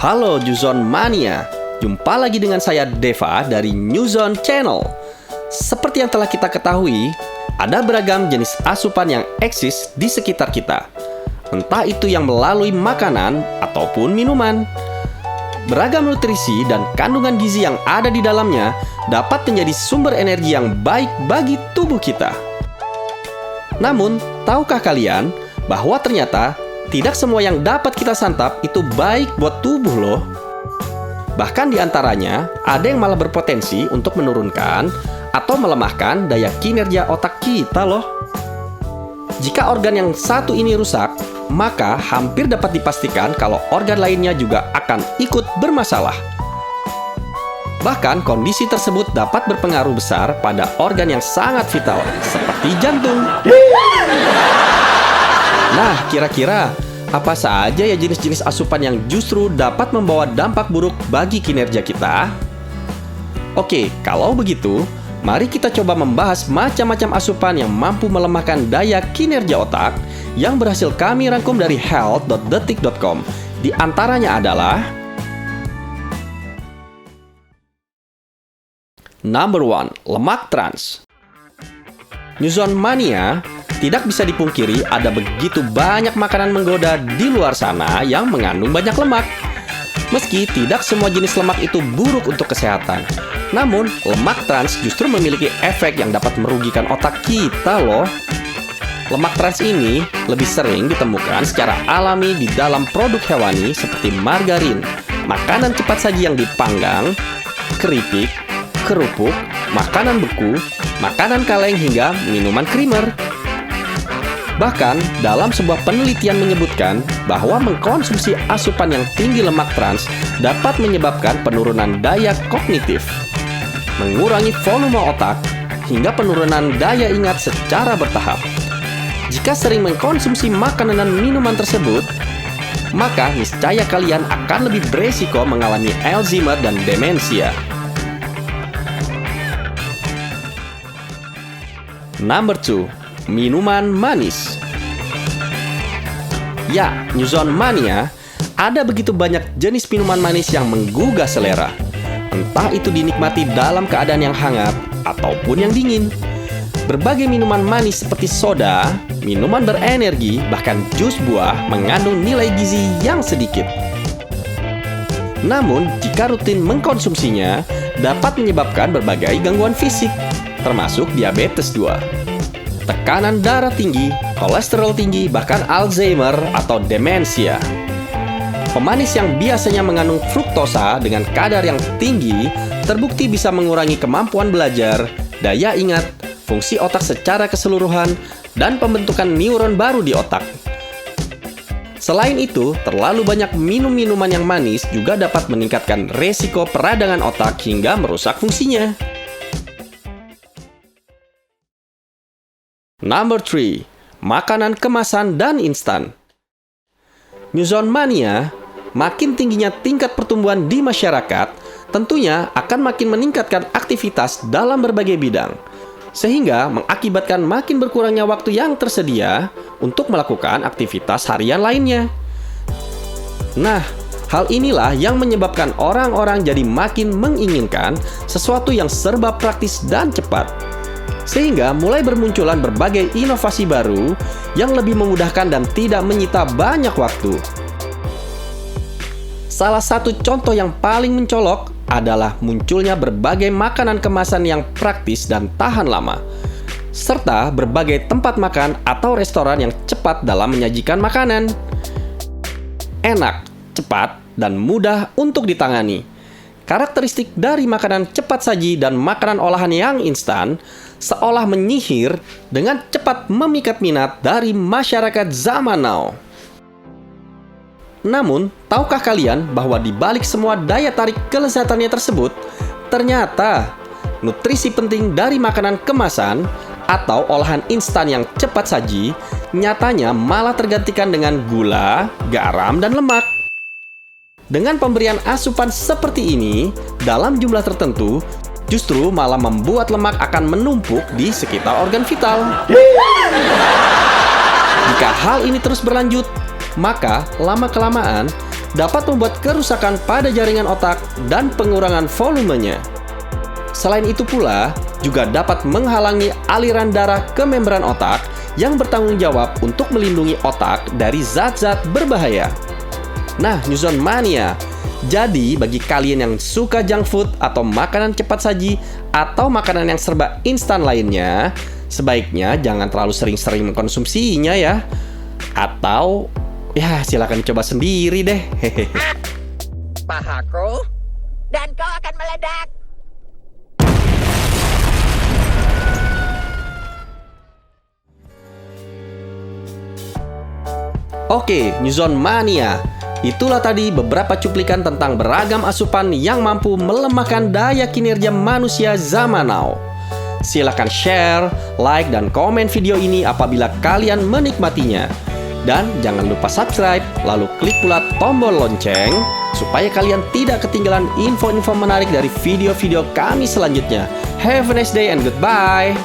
Halo Newzone Mania, jumpa lagi dengan saya Deva dari Newzone Channel. Seperti yang telah kita ketahui, ada beragam jenis asupan yang eksis di sekitar kita. Entah itu yang melalui makanan ataupun minuman. Beragam nutrisi dan kandungan gizi yang ada di dalamnya dapat menjadi sumber energi yang baik bagi tubuh kita. Namun, tahukah kalian bahwa ternyata tidak semua yang dapat kita santap itu baik buat tubuh loh. Bahkan di antaranya, ada yang malah berpotensi untuk menurunkan atau melemahkan daya kinerja otak kita loh. Jika organ yang satu ini rusak, maka hampir dapat dipastikan kalau organ lainnya juga akan ikut bermasalah. Bahkan kondisi tersebut dapat berpengaruh besar pada organ yang sangat vital, seperti jantung. Nah, kira-kira apa saja ya jenis-jenis asupan yang justru dapat membawa dampak buruk bagi kinerja kita? Oke, kalau begitu, mari kita coba membahas macam-macam asupan yang mampu melemahkan daya kinerja otak yang berhasil kami rangkum dari health.detik.com. Di antaranya adalah Number 1, lemak trans. Newzone Mania, tidak bisa dipungkiri ada begitu banyak makanan menggoda di luar sana yang mengandung banyak lemak. Meski tidak semua jenis lemak itu buruk untuk kesehatan, namun lemak trans justru memiliki efek yang dapat merugikan otak kita loh. Lemak trans ini lebih sering ditemukan secara alami di dalam produk hewani seperti margarin, makanan cepat saji yang dipanggang, keripik, kerupuk, makanan beku, makanan kaleng hingga minuman creamer. Bahkan, dalam sebuah penelitian menyebutkan bahwa mengkonsumsi asupan yang tinggi lemak trans dapat menyebabkan penurunan daya kognitif, mengurangi volume otak, hingga penurunan daya ingat secara bertahap. Jika sering mengkonsumsi makanan dan minuman tersebut, maka niscaya kalian akan lebih beresiko mengalami Alzheimer dan demensia. Number 2, minuman manis. Ya, Newzone Mania, ada begitu banyak jenis minuman manis yang menggugah selera. Entah itu dinikmati dalam keadaan yang hangat ataupun yang dingin. Berbagai minuman manis seperti soda, minuman berenergi, bahkan jus buah mengandung nilai gizi yang sedikit. Namun, jika rutin mengkonsumsinya, dapat menyebabkan berbagai gangguan fisik, termasuk diabetes 2. Tekanan darah tinggi, kolesterol tinggi, bahkan Alzheimer atau demensia. Pemanis yang biasanya mengandung fruktosa dengan kadar yang tinggi terbukti bisa mengurangi kemampuan belajar, daya ingat, fungsi otak secara keseluruhan, dan pembentukan neuron baru di otak. Selain itu, terlalu banyak minum minuman yang manis juga dapat meningkatkan resiko peradangan otak hingga merusak fungsinya. Number 3, makanan kemasan dan instan. Newzone Mania, makin tingginya tingkat pertumbuhan di masyarakat, tentunya akan makin meningkatkan aktivitas dalam berbagai bidang, sehingga mengakibatkan makin berkurangnya waktu yang tersedia untuk melakukan aktivitas harian lainnya. Nah, hal inilah yang menyebabkan orang-orang jadi makin menginginkan sesuatu yang serba praktis dan cepat. Sehingga mulai bermunculan berbagai inovasi baru yang lebih memudahkan dan tidak menyita banyak waktu. Salah satu contoh yang paling mencolok adalah munculnya berbagai makanan kemasan yang praktis dan tahan lama, serta berbagai tempat makan atau restoran yang cepat dalam menyajikan makanan. Enak, cepat, dan mudah untuk ditangani. Karakteristik dari makanan cepat saji dan makanan olahan yang instan seolah menyihir dengan cepat memikat minat dari masyarakat zaman now. Namun, tahukah kalian bahwa di balik semua daya tarik kelezatannya tersebut, ternyata nutrisi penting dari makanan kemasan atau olahan instan yang cepat saji nyatanya malah tergantikan dengan gula, garam, dan lemak. Dengan pemberian asupan seperti ini dalam jumlah tertentu, justru malah membuat lemak akan menumpuk di sekitar organ vital. Jika hal ini terus berlanjut, maka lama-kelamaan dapat membuat kerusakan pada jaringan otak dan pengurangan volumenya. Selain itu pula, juga dapat menghalangi aliran darah ke membran otak yang bertanggung jawab untuk melindungi otak dari zat-zat berbahaya. Nah, Newzone Mania, jadi bagi kalian yang suka junk food atau makanan cepat saji atau makanan yang serba instan lainnya, sebaiknya jangan terlalu sering-sering mengkonsumsinya ya. Atau ya silakan coba sendiri deh. Pahaku, dan kau akan meledak. Oke, Newzone Mania. Itulah tadi beberapa cuplikan tentang beragam asupan yang mampu melemahkan daya kinerja manusia zaman now. Silakan share, like, dan komen video ini apabila kalian menikmatinya. Dan jangan lupa subscribe, lalu klik pula tombol lonceng supaya kalian tidak ketinggalan info-info menarik dari video-video kami selanjutnya. Have a nice day and goodbye!